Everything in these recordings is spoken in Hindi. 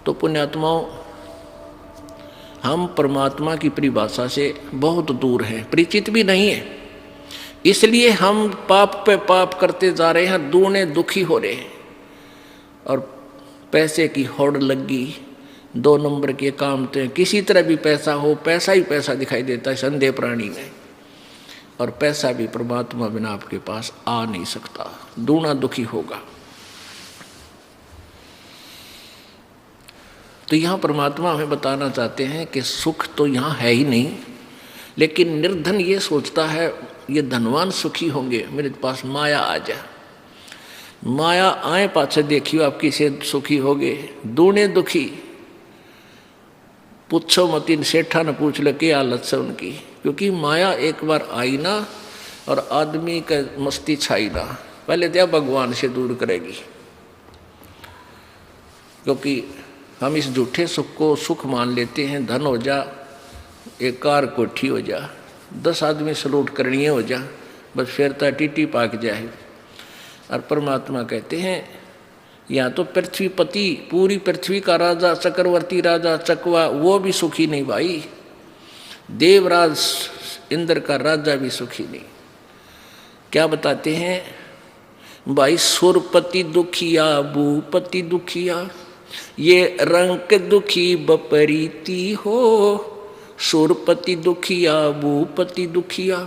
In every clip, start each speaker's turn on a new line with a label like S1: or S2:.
S1: तो पुण्यात्माओं, हम परमात्मा की परिभाषा से बहुत दूर हैं, परिचित भी नहीं है। इसलिए हम पाप पे पाप करते जा रहे हैं, दूने दुखी हो रहे हैं। और पैसे की होड़ लगी, 2 नंबर के काम थे, किसी तरह भी पैसा हो, पैसा ही पैसा दिखाई देता है संदेह प्राणी में। और पैसा भी परमात्मा बिना आपके पास आ नहीं सकता, दूना दुखी होगा। तो यहाँ परमात्मा हमें बताना चाहते हैं कि सुख तो यहाँ है ही नहीं, लेकिन निर्धन ये सोचता है ये धनवान सुखी होंगे, मेरे पास माया आ जाए। माया आए पाछे देखियो आप किसे सुखी होगे, दूने दुखी। पूछो मत, इन सेठा ने पूछ ले क्या हालत से उनकी, क्योंकि माया एक बार आई ना और आदमी का मस्ती छाई ना, पहले तो भगवान से दूर करेगी। क्योंकि हम इस झूठे सुख को सुख मान लेते हैं, धन हो जा, एक कार कोठी हो जा, 10 आदमी सलूट करनी हो जा, बस फिर तो टीटी पाक जाए। और परमात्मा कहते हैं या तो पृथ्वीपति, पूरी पृथ्वी का राजा, चक्रवर्ती राजा चकवा, वो भी सुखी नहीं भाई। देवराज इंद्र का राजा भी सुखी नहीं। क्या बताते हैं भाई, सुरपति दुखिया भूपति दुखिया, ये रंक दुखी बपरीती हो। सुरपति दुखिया भूपति दुखिया,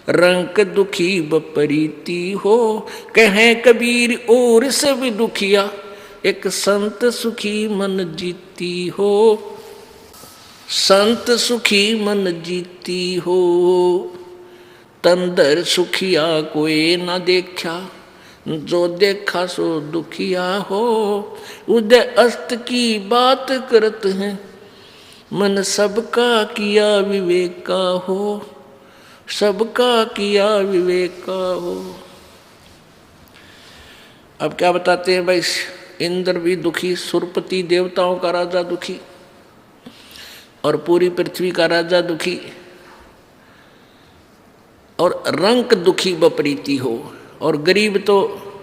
S1: रंक दुखी बपरीती हो। कहें कबीर और सब दुखिया, एक संत सुखी मन जीती हो। संत सुखी मन जीती हो, तंदर सुखिया कोई न देखा, जो देखा सो दुखिया हो। उदय अस्त की बात करत हैं, मन सबका किया विवेक का हो। सबका किया विवेक का हो। अब क्या बताते हैं भाई, इंद्र भी दुखी, सुरपति देवताओं का राजा दुखी, और पूरी पृथ्वी का राजा दुखी, और रंक दुखी बपरीती हो। और गरीब तो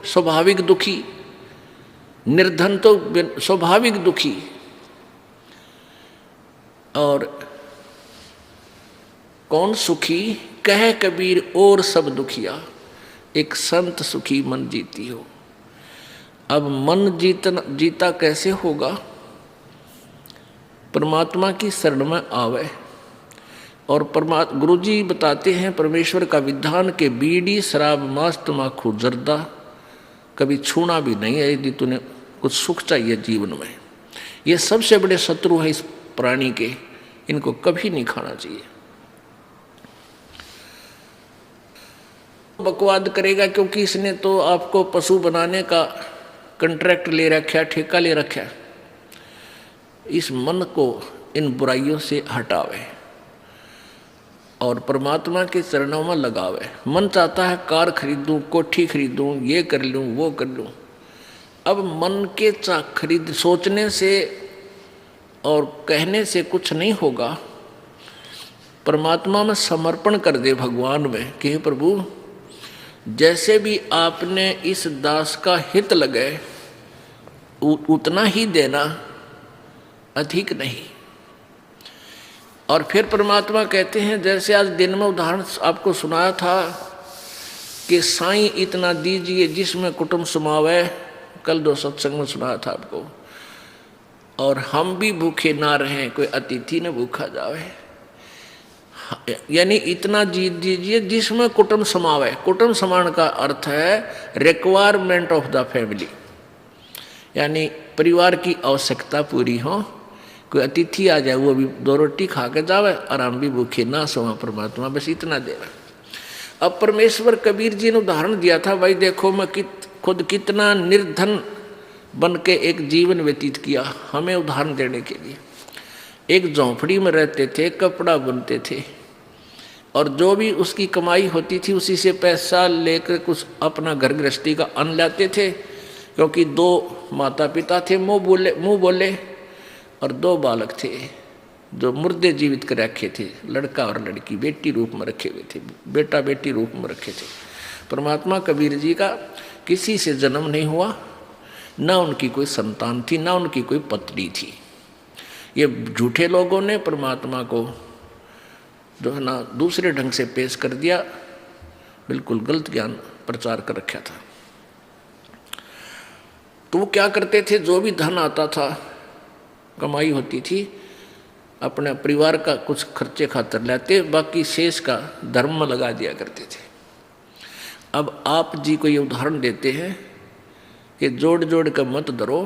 S1: स्वाभाविक दुखी, निर्धन तो स्वाभाविक दुखी। और कौन सुखी, कह कबीर और सब दुखिया, एक संत सुखी मन जीती हो। अब मन जीता कैसे होगा, परमात्मा की शरण में आवे। और गुरु जी बताते हैं परमेश्वर का विधान के बीड़ी शराब मांस तमाकू जर्दा कभी छूना भी नहीं है, यदि तूने कुछ सुख चाहिए जीवन में। ये सबसे बड़े शत्रु है इस प्राणी के, इनको कभी नहीं खाना चाहिए। बकवाद करेगा क्योंकि इसने तो आपको पशु बनाने का कॉन्ट्रैक्ट ले रखा, ठेका ले रखा। इस मन को इन बुराइयों से हटावे और परमात्मा के चरणों में लगावे। मन चाहता है कार खरीदूं, कोठी खरीदूं, ये कर लूं, वो कर लूं। अब मन के खरीद सोचने से और कहने से कुछ नहीं होगा। परमात्मा में समर्पण कर दे भगवान में कि हे प्रभु, जैसे भी आपने इस दास का हित लगे उतना ही देना, अधिक नहीं। और फिर परमात्मा कहते हैं, जैसे आज दिन में उदाहरण आपको सुनाया था कि साईं इतना दीजिए जिसमें कुटुंब समावे, कल 2 सत्संग में सुनाया था आपको। और हम भी भूखे ना रहें, कोई अतिथि न भूखा जावे, यानी इतना जीत दीजिए जिसमें कुटुंब समावे। कुटुंब समान का अर्थ है रिक्वायरमेंट ऑफ द फैमिली, यानी परिवार की आवश्यकता पूरी हो। कोई अतिथि आ जाए वो भी 2 रोटी खा के जावे और हम भी भूखे ना सोवा, परमात्मा बस इतना दे रहा। अब परमेश्वर कबीर जी ने उदाहरण दिया था, भाई देखो मैं खुद कितना निर्धन बन के एक जीवन व्यतीत किया, हमें उदाहरण देने के लिए। एक झोंपड़ी में रहते थे, कपड़ा बुनते थे, और जो भी उसकी कमाई होती थी उसी से पैसा लेकर कुछ अपना घर गृहस्थी का अन्न लाते थे। क्योंकि 2 माता पिता थे, मुँह बोले, और 2 बालक थे जो मुर्दे जीवित कर रखे थे, लड़का और लड़की बेटी रूप में रखे हुए थे, बेटा बेटी रूप में रखे थे। परमात्मा कबीर जी का किसी से जन्म नहीं हुआ, ना उनकी कोई संतान थी, ना उनकी कोई पत्नी थी। ये झूठे लोगों ने परमात्मा को जो है ना दूसरे ढंग से पेश कर दिया, बिल्कुल गलत ज्ञान प्रचार कर रखा था। तो वो क्या करते थे, जो भी धन आता था, कमाई होती थी, अपने परिवार का कुछ खर्चे खातर लेते, बाकी शेष का धर्म में लगा दिया करते थे। अब आप जी को ये उदाहरण देते हैं कि जोड़ जोड़ कर मत डरो,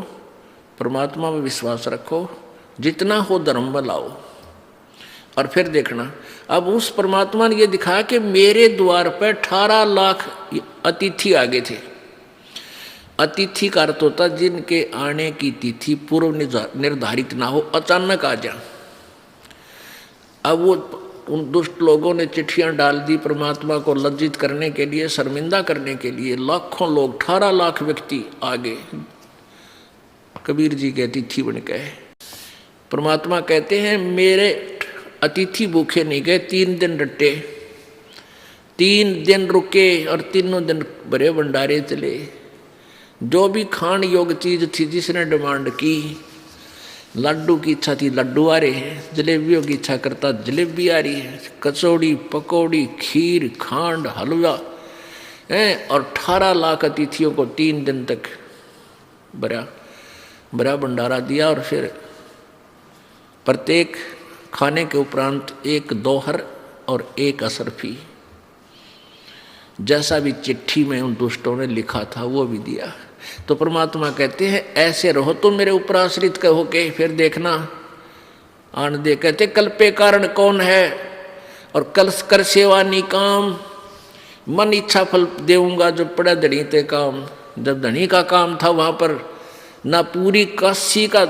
S1: परमात्मा में विश्वास रखो, जितना हो धर्म में लाओ। और फिर देखना, अब उस परमात्मा ने ये दिखाया कि मेरे द्वार पर 18 लाख अतिथि आ गए थे। अतिथि का अर्थ होता जिनके आने की तिथि पूर्व निर्धारित ना हो, अचानक आ जा। अब वो उन दुष्ट लोगों ने चिट्ठियां डाल दी परमात्मा को लज्जित करने के लिए, शर्मिंदा करने के लिए। लाखों लोग, 18 लाख व्यक्ति आ गए, कबीर जी के अतिथि बन गए। परमात्मा कहते हैं मेरे अतिथि भूखे नहीं गए, 3 दिन डटे, 3 दिन रुके और तीनों दिन बड़े भंडारे चले। जो भी खान योग चीज थी, जिसने डिमांड की, लड्डू की इच्छा थी लड्डू आ रहे हैं, जलेबियों की इच्छा करता जलेबी आ रही है, कचौड़ी पकौड़ी खीर खांड हलवा है। और 18 लाख अतिथियों को 3 दिन तक बड़ा भंडारा दिया। और फिर प्रत्येक खाने के उपरांत 1 दोहर और 1 असरफी, जैसा भी चिट्ठी में उन दुष्टों ने लिखा था वो भी दिया। तो परमात्मा कहते हैं ऐसे रहो तुम मेरे ऊपर आश्रित कहो के। फिर देखना आन दे कहते कल पे कारण कौन है और कल कर सेवा निकाम, मन इच्छा फल देऊंगा जो पड़ा धनी ते काम। जब धनी का काम था वहां पर ना पूरी काशी का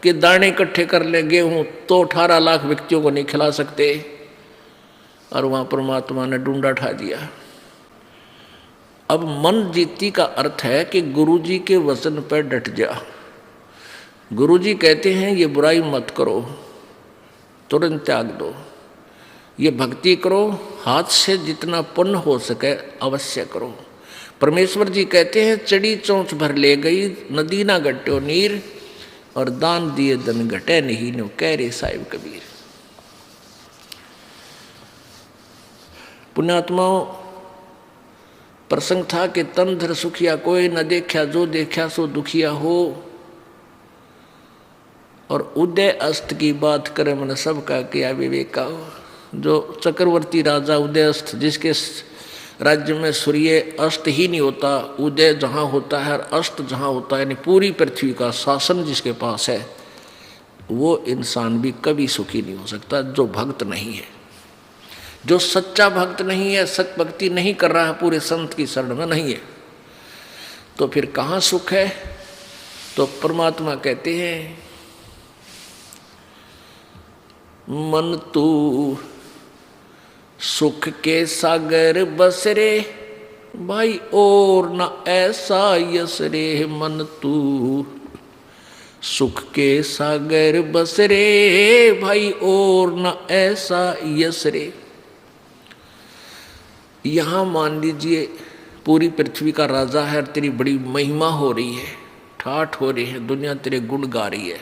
S1: के दाने इकट्ठे कर ले गेहूं तो 18 लाख व्यक्तियों को नहीं खिला सकते, और वहां परमात्मा ने डूंडा उठा दिया। अब मन जीती का अर्थ है कि गुरुजी के वचन पर डट जा। गुरुजी कहते हैं ये बुराई मत करो, तुरंत त्याग दो, ये भक्ति करो, हाथ से जितना पुण्य हो सके अवश्य करो। परमेश्वर जी कहते हैं चढ़ी चोंच भर ले गई नदी ना घट्यो नीर, और दान दिए धन घटे नहीं नो कह रे साहिब कबीर। पुण्यात्माओं, प्रसंग था कि तन धर सुखिया कोई न देखा, जो देखा सो दुखिया हो। और उदय अस्त की बात करे मन सबका किया विवेका हो। जो चक्रवर्ती राजा उदय अस्त, जिसके राज्य में सूर्य अस्त ही नहीं होता, उदय जहाँ होता है और अस्त जहाँ होता है, यानी पूरी पृथ्वी का शासन जिसके पास है, वो इंसान भी कभी सुखी नहीं हो सकता जो भक्त नहीं है, जो सच्चा भक्त नहीं है, सच भक्ति नहीं कर रहा है, पूरे संत की शरण में नहीं है। तो फिर कहाँ सुख है? तो परमात्मा कहते हैं मन तू सुख के सागर बसरे भाई और न ऐसा यस रे। मन तू सुख के सागर बसरे भाई और न ऐसा यस रे। यहाँ मान लीजिए पूरी पृथ्वी का राजा है, तेरी बड़ी महिमा हो रही है, ठाठ हो रही है, दुनिया तेरे गुण गा रही है।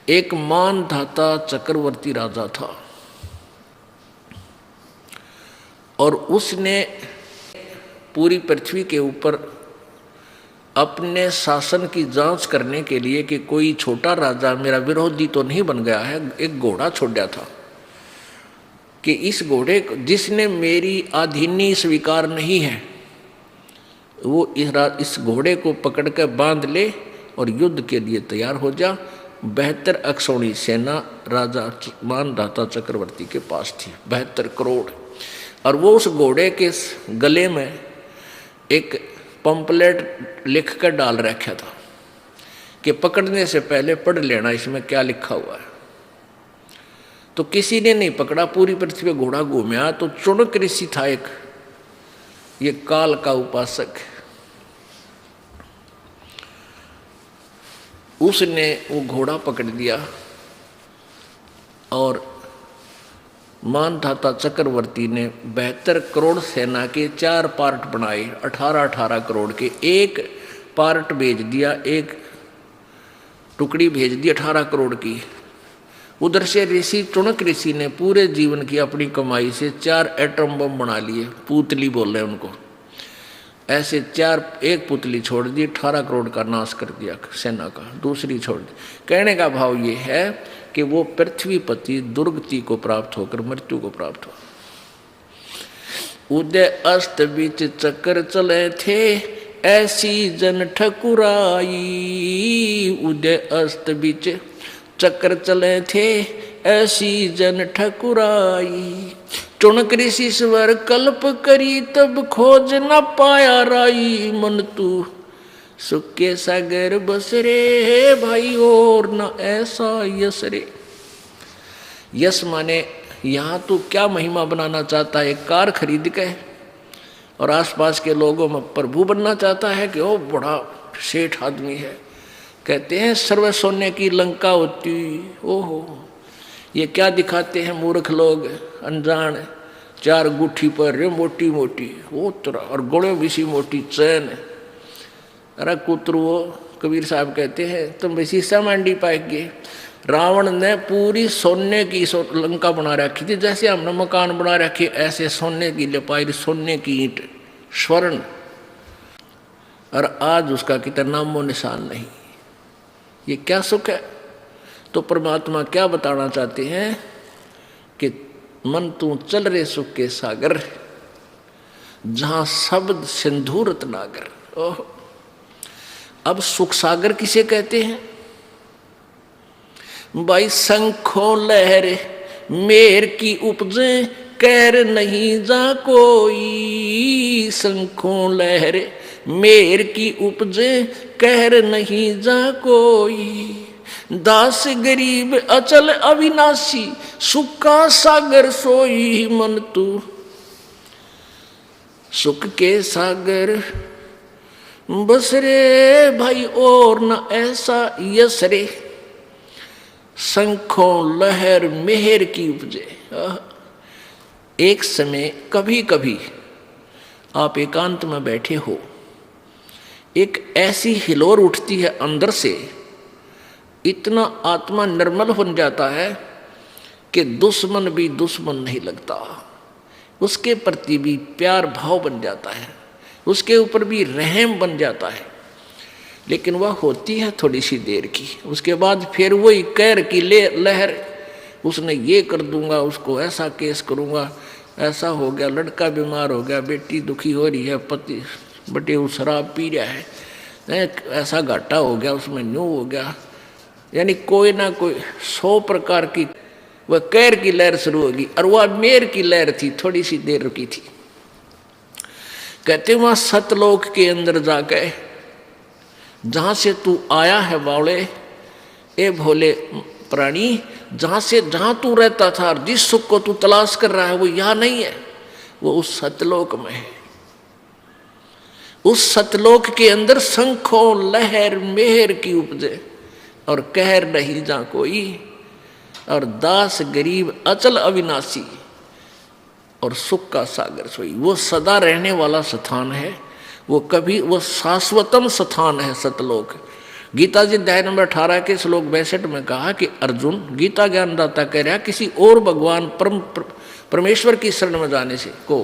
S1: एक मानधाता चक्रवर्ती राजा था और उसने पूरी पृथ्वी के ऊपर अपने शासन की जांच करने के लिए कि कोई छोटा राजा मेरा विरोधी तो नहीं बन गया है, एक घोड़ा छोड़ा था कि इस घोड़े को जिसने मेरी अधीनी स्वीकार नहीं है वो इस घोड़े को पकड़ कर बांध ले और युद्ध के लिए तैयार हो जा। 72 अक्षौणी सेना राजा मानधाता चक्रवर्ती के पास थी, 72 करोड़। और वो उस घोड़े के गले में एक पंपलेट लिख कर डाल रखा था कि पकड़ने से पहले पढ़ लेना इसमें क्या लिखा हुआ है। तो किसी ने नहीं पकड़ा, पूरी पृथ्वी पे घोड़ा घूमया। तो चुनक ऋषि था एक, ये काल का उपासक, उसने वो घोड़ा पकड़ दिया और मानधाता चक्रवर्ती ने 72 करोड़ सेना के 4 पार्ट बनाए, 18-18 करोड़ के। एक पार्ट भेज दिया, एक टुकड़ी भेज दी 18 करोड़ की, उधर से ऋषि टुणक ऋषि ने पूरे जीवन की अपनी कमाई से 4 एटम बम बना लिए, पूतली बोल रहे हैं उनको। ऐसे 4, एक पुतली छोड़ दी, 18 करोड़ का नाश कर दिया सेना का, दूसरी छोड़ दी। कहने का भाव ये है कि वो पृथ्वीपति दुर्गति को प्राप्त होकर मृत्यु को प्राप्त हो। उदय अस्त बीच चक्कर चले थे, ऐसी जन ठकुराई। उदय अस्त बीच चक्कर चले थे, ऐसी जन ठकुराई। टुणक ऋषि स्वर कल्प करी, तब खोज न पाया राई। मन तू सुख के सागर बसरे, भाई और न ऐसा यश रे। यश माने यहाँ तू क्या महिमा बनाना चाहता है? कार खरीद के और आसपास के लोगों में प्रभु बनना चाहता है कि ओ बड़ा सेठ आदमी है। कहते हैं सर्व सोने की लंका होती। ओहो, ये क्या दिखाते हैं मूर्ख लोग, अनजान। 4 गुठी पर रे मोटी मोटी, वो तरह, और गोले भी सी मोटी चैन। अरे कुत्र, वो कबीर साहब कहते हैं तुम भी शीशा मांडी पाएंगे। रावण ने पूरी सोने की लंका बना रखी थी, जैसे हमने मकान बना रखे ऐसे सोने की लिपाई, सोने की ईंट, स्वर्ण। और आज उसका कितना नामो निशान नहीं। ये क्या सुख है? तो परमात्मा क्या बताना चाहते हैं कि मन तू चल रे सुख के सागर, जहां शब्द सिंधूरत नागर। ओह, अब सुख सागर किसे कहते हैं भाई? शंखों लहर मेर की उपजे, कैर नहीं जा कोई। शंखों लहर मेर की उपजे, कहर नहीं जा कोई। दास गरीब अचल अविनाशी, सुख का सागर सोई। मन तू सुख के सागर बस रे, भाई और न ऐसा यश रे। शंखों लहर मेहर की उपजे। एक समय कभी कभी आप एकांत में बैठे हो, एक ऐसी हिलोर उठती है अंदर से, इतना आत्मा निर्मल बन जाता है कि दुश्मन भी दुश्मन नहीं लगता, उसके प्रति भी प्यार भाव बन जाता है, उसके ऊपर भी रहम बन जाता है। लेकिन वह होती है थोड़ी सी देर की, उसके बाद फिर वही कैर की लहर, उसने ये कर दूंगा, उसको ऐसा केस करूंगा, ऐसा हो गया, लड़का बीमार हो गया, बेटी दुखी हो रही है, पति बटे वो शराब पी रहा है, ऐसा घाटा हो गया, उसमें न्यू हो गया। यानी कोई ना कोई 100 प्रकार की वह कैर की लहर शुरू होगी। और वह मेर की लहर थी, थोड़ी सी देर रुकी थी। कहते वहां सतलोक के अंदर जाके, जहां से तू आया है बावले, ए भोले प्राणी, जहां तू रहता था, जिस सुख को तू तलाश कर रहा है वो यहां नहीं है, वो उस सतलोक में है। उस सतलोक के अंदर शंखों लहर मेहर की उपजे, और कहर नहीं जा कोई। और दास गरीब अचल अविनाशी, और सुख का सागर सोई। वो सदा रहने वाला स्थान है, वो कभी, वो शाश्वतम स्थान है सतलोक। गीता जी अध्याय नंबर 18 के श्लोक 62 में कहा कि अर्जुन, गीता ज्ञानदाता कह रहा किसी और भगवान परमेश्वर की शरण में जाने से को,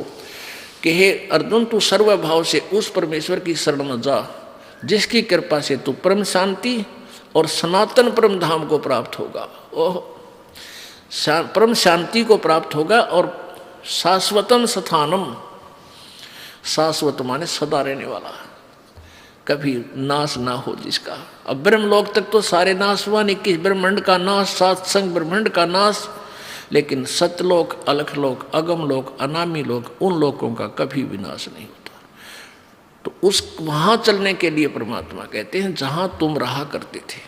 S1: कि हे अर्जुन तू सर्वभाव से उस परमेश्वर की शरण में जा, जिसकी कृपा से तू परम शांति और सनातन परम धाम को प्राप्त होगा। ओह, परम शांति को प्राप्त होगा, और शाश्वतम स्थानम, शाश्वत माने सदा रहने वाला, कभी नाश ना हो जिसका। अब ब्रह्मलोक तक तो सारे नाश हुआ, 21 ब्रह्मांड का नाश, 7 संग ब्रह्मांड का नाश, लेकिन सतलोक, अलखलोक, अगम लोक, अनामी लोक, उन लोकों का कभी विनाश नहीं होता। तो उस वहां चलने के लिए परमात्मा कहते हैं जहां तुम रहा करते थे,